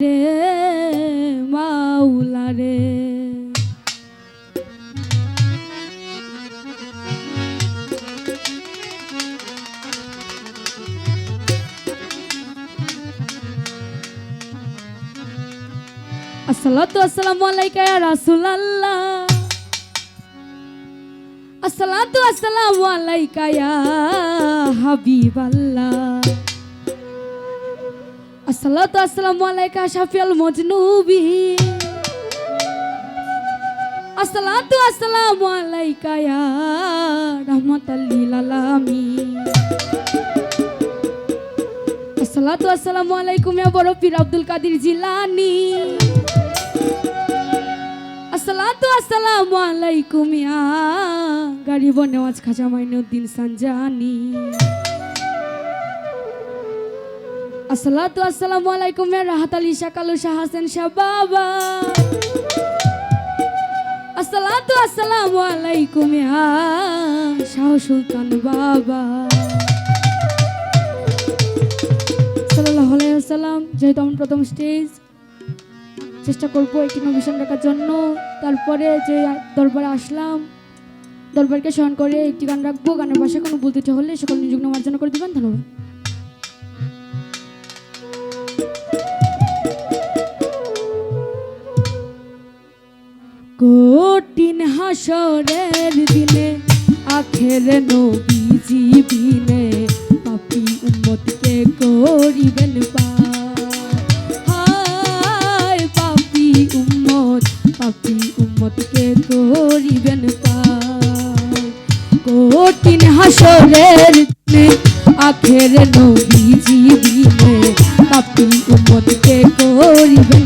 রে মাওলা রে আসসালাতু আসসালামু আলাইকা ইয়া রাসূলুল্লাহ আসসালাতু আসসালামু আলাইকা ইয়া হাবিবাল্লাহ আসসালাতু আসসালামু আলাইকা শাফিউল মুজনুবিন আসসালাতু আসসালামু আলাইকা ইয়া রাহমাতাল লিল আলামিন আসসালাতু আসসালামু আলাইকুম ইয়া বড় পীর আব্দুল কাদের জিলানী আসসালাতু আসসালামু আলাইকুম ইয়া গরিব নওয়াজ খাজা মাইনুদ্দিন সানজানি আসসালাতু আসসালামু আলাইকুম ইয়া রাহাত আলী শাহ কালু শাহ হাসান শাহ বাবা আসসালাতু আসসালামু আলাইকুম ইয়া শাহ সুলতান বাবা সাল্লাল্লাহু আলাইহি ওয়াসাল্লাম। যেহেতু আমার প্রথম স্টেজ, চেষ্টা করবো একটি নবিশন রাখার জন্য। তারপরে যে দরবারে আসলাম, দরবারকে স্মরণ করে একটি গান রাখবো। গানের ভাষা কোনো ভুল ত্রুটি হলে সকল নিযুগ্ন মার্জনা করে দিবেন। ধন্যবাদ। কঠিন হাসরের দিনে আখের নবীজি বিনে পাপী উম্মতকে করিবেন পার। পাপী উম্মতকে করিবেন পার। কঠিন হাসরের দিনে আখের নবীজি বিনে পাপী উম্মতকে করিবেন